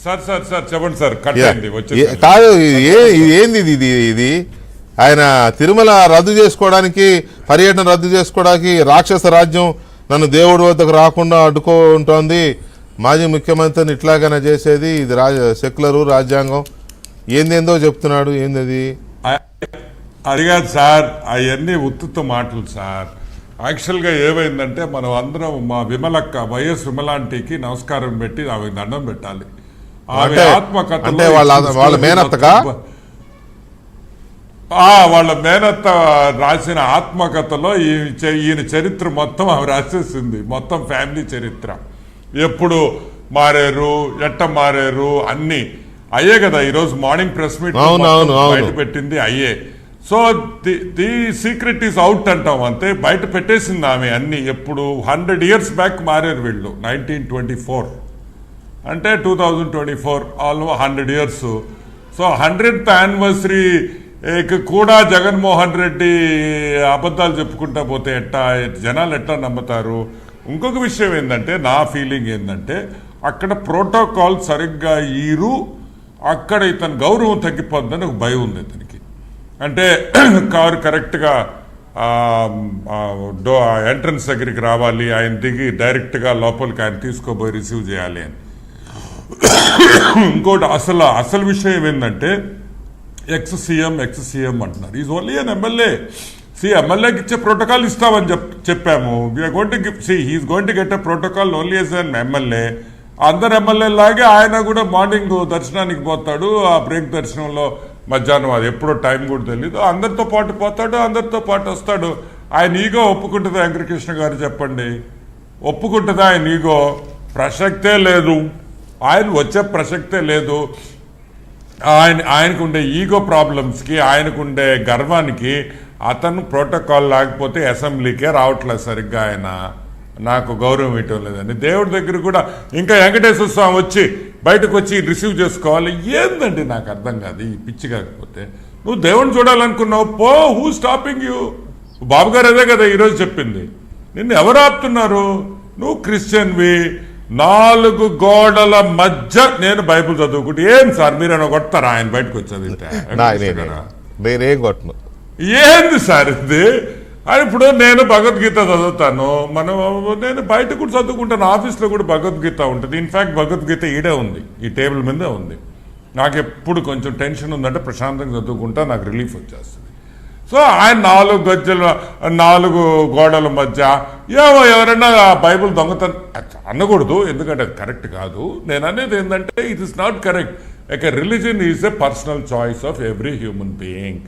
Sir sir sir చెప్పండి sir. Cut అయింది కాదు, ఏంది ఇది ఆయన తిరుమల రద్దు చేసుకోవడానికి, పర్యటన రద్దు చేసుకోవడానికి రాక్షస రాజ్యం నన్ను దేవుడి వద్దకు రాకుండా అడ్డుకుంటోంది, మాజీ ముఖ్యమంత్రిని ఇట్లాగైనా చేసేది, ఇది సెక్యులరు రాజ్యాంగం ఏందేందో చెప్తున్నాడు. ఏంది అడిగారు సార్, అవన్నీ ఉత్తుత్త మాటలు సార్. యాక్చువల్గా ఏమైందంటే మనం అందరం మా విమలక్క వైఎస్ విమలాంటికి నమస్కారం పెట్టి ఆమె దండం పెట్టాలి. ఆమె ఆత్మకథ వాళ్ళ మేనత్తగా వాళ్ళ మేనత్త రాసిన ఆత్మకథలో ఈయన చరిత్ర మొత్తం ఆమె రాసేసింది, మొత్తం ఫ్యామిలీ చరిత్ర. ఎప్పుడు మారారు, ఎట్ట మారారు అన్ని అయ్యే కదా. ఈరోజు మార్నింగ్ ప్రెస్ మీట్ బయట పెట్టింది అయ్యే. So the secret is out అంటాం అంతే, బయట పెట్టేసింది ఆమె అన్ని. ఎప్పుడు 100 years బ్యాక్ మారారు వీళ్ళు, 1924 అంటే 2024, almost 100 years. So 100th anniversary కూడా జగన్మోహన్ రెడ్డి అబద్ధాలు చెప్పుకుంటా పోతే ఎట్టా జనాలు ఎట్టా నమ్ముతారు? ఇంకొక విషయం ఏంటంటే, నా ఫీలింగ్ ఏంటంటే, అక్కడ ప్రోటోకాల్ సరిగ్గా అక్కడ ఇతని గౌరవం తగ్గిపోద్దని ఒక భయం ఉంది ఇతనికి. అంటే కారు కరెక్ట్గా ఎంట్రన్స్ దగ్గరికి రావాలి, ఆయన దిగి డైరెక్ట్గా లోపలికి ఆయన తీసుకోబోయి రిసీవ్ చేయాలి అని. ఇంకోటి అసలు విషయం ఏంటంటే, ఎక్స్ సీఎం అంటున్నారు. Is only an MLA. ఎమ్మెల్యేకి ఇచ్చే ప్రోటోకాల్ ఇస్తామని చెప్పాము. We're going to he's going to get a protocol only as an MLA. అందరు ఎమ్మెల్యే లాగే ఆయన కూడా మార్నింగ్ దర్శనానికి పోతాడు, ఆ బ్రేక్ దర్శనంలో మధ్యాహ్నం, అది ఎప్పుడో టైం కూడా తెలియదు, అందరితో పాటు పోతాడు, అందరితో పాటు వస్తాడు. ఆయన ఈగో ఒప్పుకుంటుందా వెంకటకృష్ణ గారు చెప్పండి? ఒప్పుకుంటుందా ఆయన ఈగో? ప్రసక్తే లేదు. ఆయన వచ్చే ప్రసక్తే లేదు. ఆయనకుండే ఈగో ప్రాబ్లమ్స్కి, ఆయనకుండే గర్వానికి అతను ప్రోటోకాల్ లేకపోతే అసెంబ్లీకే రావట్లేదు సరిగ్గా. ఆయన నాకు గౌరవం ఇవ్వటం లేదని దేవుడి దగ్గర కూడా ఇంకా వెంకటేశ్వర స్వామి వచ్చి బయటకు వచ్చి రిసీవ్ చేసుకోవాలి. ఏందండి నాకు అర్థం కాదు ఈ పిచ్చి. కాకపోతే నువ్వు దేవుడిని చూడాలనుకున్నావు, పో, హూ స్టాపింగ్ యూ? బాబు గారు అదే కదా ఈరోజు చెప్పింది. నిన్ను ఎవరు ఆపుతున్నారు? నువ్వు క్రిస్టియన్వి, 4 గోడల మధ్య నేను బైబుల్ చదువుకుంటే ఏం సార్ మీరైనా కొడతారా ఆయన బయటకు వచ్చేది? నేనేం కొట్టను. ఏంది సార్ ఇది? ఇప్పుడు నేను భగవద్గీత చదువుతాను, నేను బయట కూడా చదువుకుంటాను, ఆఫీస్లో కూడా భగవద్గీత ఉంటుంది. ఇన్ఫ్యాక్ట్ భగవద్గీత ఈడే ఉంది, ఈ టేబుల్ మీదే ఉంది. నాకు ఎప్పుడు కొంచెం టెన్షన్ ఉందంటే ప్రశాంతంగా చదువుకుంటా, నాకు రిలీఫ్ వచ్చేస్తుంది. సో ఆయన 4 గోడల మధ్య ఎవరైనా బైబుల్ దొంగతనం అనకూడదు, ఎందుకంటే అది కరెక్ట్ కాదు. నేను అనేది ఏంటంటే, it is not correct. Religion is a personal choice of every human being.